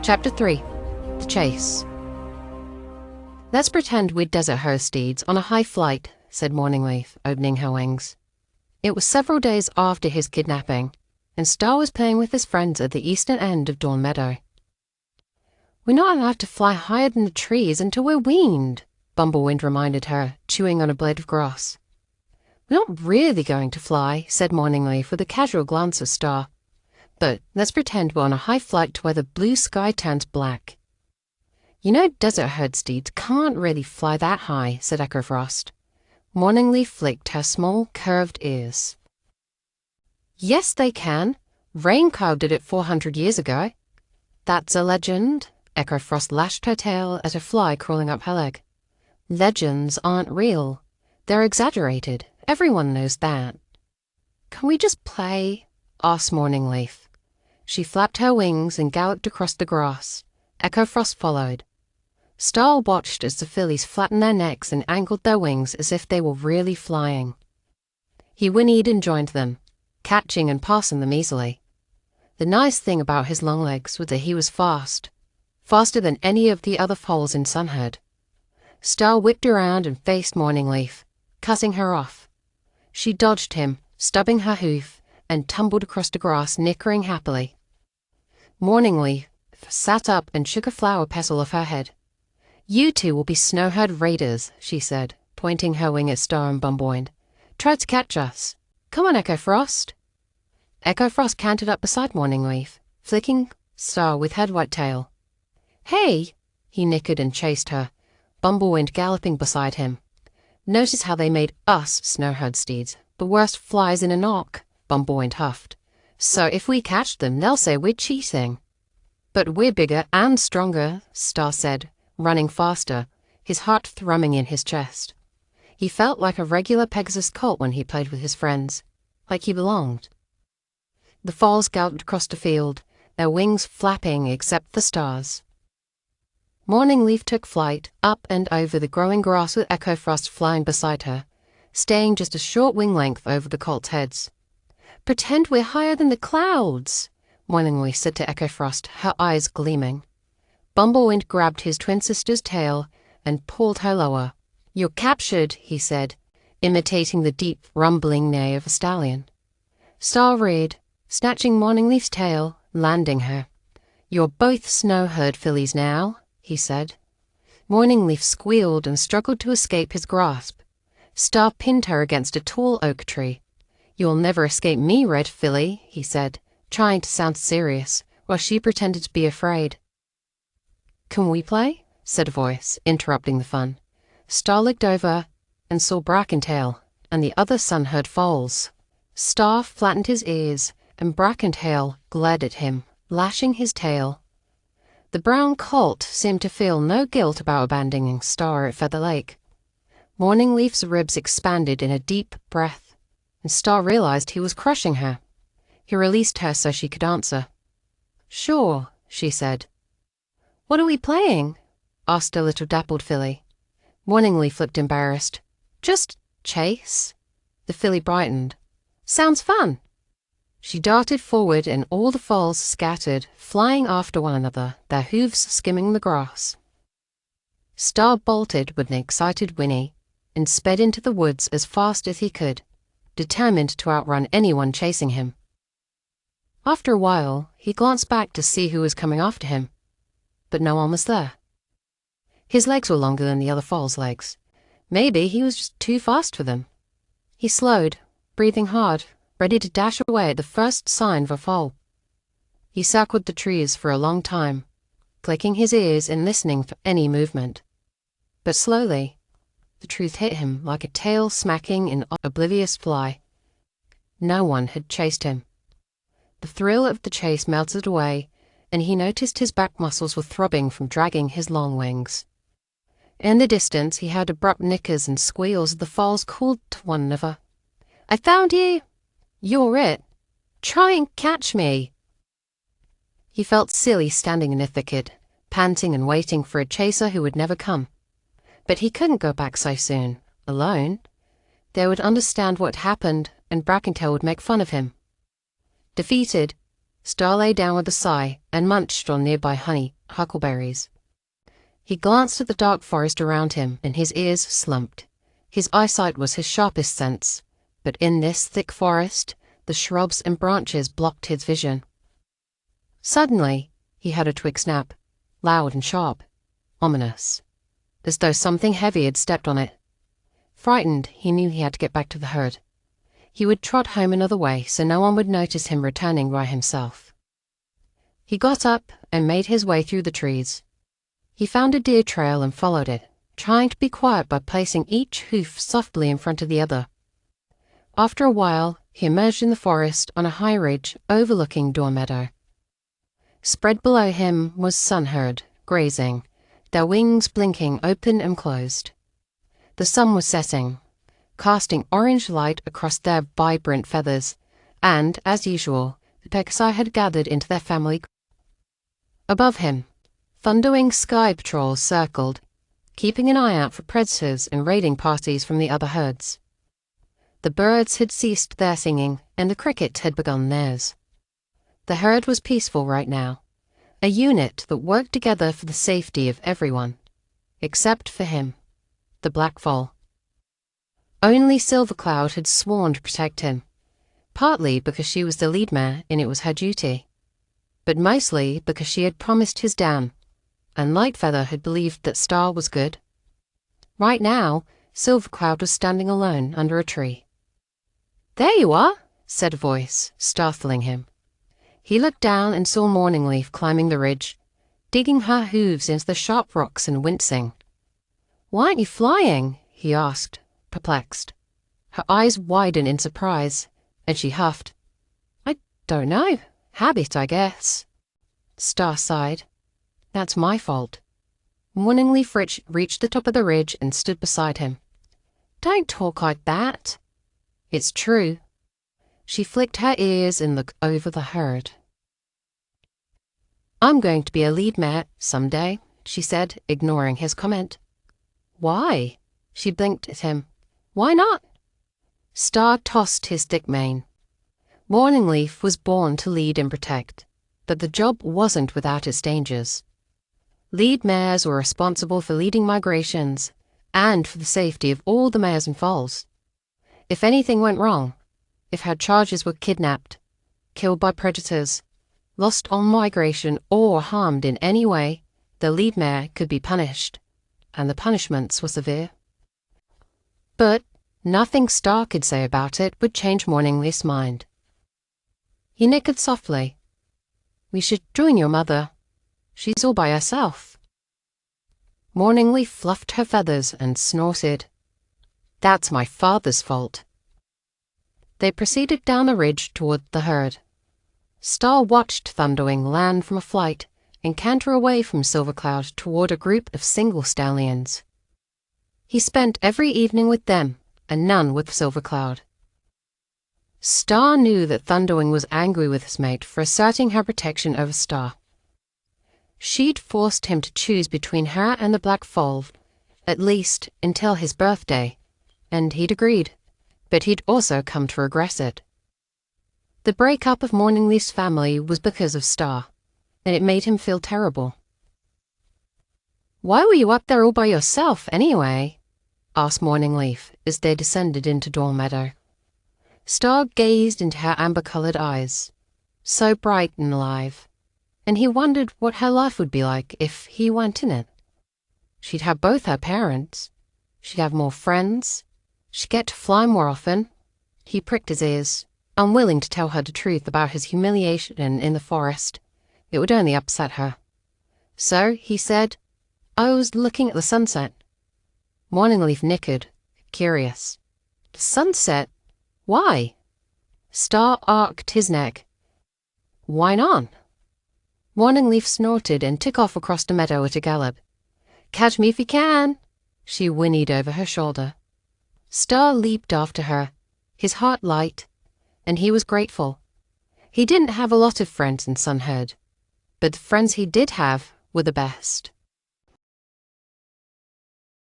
Chapter 3. The Chase. "Let's pretend we're desert herd steeds on a high flight," said Morningleaf, opening her wings. It was several days after his kidnapping, and Star was playing with his friends at the eastern end of Dawn Meadow. "We're not allowed to fly higher than the trees until we're weaned," Bumblewind reminded her, chewing on a blade of grass. "We're not really going to fly," said Morningleaf with a casual glance at Star. "But let's pretend we're on a high flight to where the blue sky turns black." "You know desert herd steeds can't really fly that high," said Echo Frost. Morningleaf flicked her small, curved ears. "Yes, they can. Raincow did it 400 years ago." "That's a legend." Echo Frost lashed her tail at a fly crawling up her leg. "Legends aren't real. They're exaggerated. Everyone knows that." "Can we just play?" asked Morningleaf. She flapped her wings and galloped across the grass. Echo Frost followed. Star watched as the fillies flattened their necks and angled their wings as if they were really flying. He whinnied and joined them, catching and passing them easily. The nice thing about his long legs was that he was fast, faster than any of the other foals in Sunherd. Star whipped around and faced Morningleaf, cutting her off. She dodged him, stubbing her hoof, and tumbled across the grass, nickering happily. Morningleaf sat up and shook a flower petal off her head. "You two will be Snowherd raiders," she said, pointing her wing at Star and Bumblewind. "Try to catch us. Come on, Echo Frost." Echo Frost cantered up beside Morningleaf, flicking Star with her white tail. "Hey!" He nickered and chased her, Bumblewind galloping beside him. "Notice how they made us Snowherd steeds, the worst flies in Anok," Bumblewind huffed. "So if we catch them, they'll say we're cheating." "But we're bigger and stronger," Star said, running faster, his heart thrumming in his chest. He felt like a regular Pegasus colt when he played with his friends, like he belonged. The foals galloped across the field, their wings flapping except for Star's. Morningleaf took flight, up and over the growing grass with Echo Frost flying beside her, staying just a short wing length over the colts' heads. "Pretend we're higher than the clouds," Morningleaf said to Echo Frost, her eyes gleaming. Bumblewind grabbed his twin sister's tail and pulled her lower. "You're captured," he said, imitating the deep, rumbling neigh of a stallion. Star reared, snatching Morningleaf's tail, landing her. "You're both Snowherd fillies now," he said. Morningleaf squealed and struggled to escape his grasp. Star pinned her against a tall oak tree. "You'll never escape me, Red Filly," he said, trying to sound serious, while she pretended to be afraid. "Can we play?" said a voice, interrupting the fun. Star looked over and saw Brackentail and the other Sunherd foals. Star flattened his ears, and Brackentail glared at him, lashing his tail. The brown colt seemed to feel no guilt about abandoning Star at Feather Lake. Morningleaf's ribs expanded in a deep breath, and Star realized he was crushing her. He released her so she could answer. "Sure," she said. "What are we playing?" asked a little dappled filly. Morningleaf looked embarrassed. "Just chase." The filly brightened. "Sounds fun." She darted forward and all the foals scattered, flying after one another, their hooves skimming the grass. Star bolted with an excited whinny and sped into the woods as fast as he could, determined to outrun anyone chasing him. After a while, he glanced back to see who was coming after him, but no one was there. His legs were longer than the other foals' legs. Maybe he was just too fast for them. He slowed, breathing hard, ready to dash away at the first sign of a foal. He circled the trees for a long time, clicking his ears and listening for any movement. But slowly, the truth hit him like a tail smacking an oblivious fly. No one had chased him. The thrill of the chase melted away, and he noticed his back muscles were throbbing from dragging his long wings. In the distance, he heard abrupt nickers and squeals as the foals called to one another. "I found you!" "You're it!" "Try and catch me!" He felt silly standing in the thicket, panting and waiting for a chaser who would never come. But he couldn't go back so soon, alone. They would understand what happened, and Brackentail would make fun of him. Defeated, Star lay down with a sigh and munched on nearby honey, huckleberries. He glanced at the dark forest around him, and his ears slumped. His eyesight was his sharpest sense, but in this thick forest, the shrubs and branches blocked his vision. Suddenly, he heard a twig snap, loud and sharp, ominous, as though something heavy had stepped on it. Frightened, he knew he had to get back to the herd. He would trot home another way so no one would notice him returning by himself. He got up and made his way through the trees. He found a deer trail and followed it, trying to be quiet by placing each hoof softly in front of the other. After a while, he emerged in the forest on a high ridge overlooking Dawn Meadow. Spread below him was sunherd, grazing, their wings blinking open and closed. The sun was setting, casting orange light across their vibrant feathers, and, as usual, the Pegasus had gathered into their family. Above him, thundering sky patrols circled, keeping an eye out for predators and raiding parties from the other herds. The birds had ceased their singing, and the crickets had begun theirs. The herd was peaceful right now, a unit that worked together for the safety of everyone, except for him, the black foal. Only Silvercloud had sworn to protect him, partly because she was the lead mare and it was her duty, but mostly because she had promised his dam, and Lightfeather had believed that Star was good. Right now, Silvercloud was standing alone under a tree. "There you are," said a voice, startling him. He looked down and saw Morningleaf climbing the ridge, digging her hooves into the sharp rocks and wincing. "Why aren't you flying?" he asked, perplexed. Her eyes widened in surprise, and she huffed. "I don't know. Habit, I guess." Star sighed. "That's my fault." Morningleaf reached the top of the ridge and stood beside him. "Don't talk like that." "It's true." She flicked her ears and looked over the herd. "I'm going to be a lead mare someday," she said, ignoring his comment. "Why?" She blinked at him. "Why not?" Star tossed his thick mane. Morningleaf was born to lead and protect, but the job wasn't without its dangers. Lead mares were responsible for leading migrations and for the safety of all the mares and foals. If anything went wrong, if her charges were kidnapped, killed by predators, lost on migration, or harmed in any way, the lead mare could be punished, and the punishments were severe. But nothing Star could say about it would change Morningleaf's mind. He nickered softly. "We should join your mother. She's all by herself." Morningleaf fluffed her feathers and snorted. "That's my father's fault." They proceeded down the ridge toward the herd. Star watched Thunderwing land from a flight and canter away from Silvercloud toward a group of single stallions. He spent every evening with them and none with Silvercloud. Star knew that Thunderwing was angry with his mate for asserting her protection over Star. She'd forced him to choose between her and the black foal, at least until his birthday, and he'd agreed, but he'd also come to regret it. The breakup of Morningleaf's family was because of Star, and it made him feel terrible. "Why were you up there all by yourself, anyway?" asked Morningleaf as they descended into Dawn Meadow. Star gazed into her amber-colored eyes, so bright and alive, and he wondered what her life would be like if he went in it. She'd have both her parents. She'd have more friends. She'd get to fly more often. He pricked his ears, unwilling to tell her the truth about his humiliation in the forest. It would only upset her. So he said, "I was looking at the sunset." Morningleaf nickered, curious. "The sunset? Why?" Star arched his neck. "Why not?" Morningleaf snorted and took off across the meadow at a gallop. "Catch me if you can," she whinnied over her shoulder. Star leaped after her, his heart light, and he was grateful. He didn't have a lot of friends in Sunherd, but the friends he did have were the best.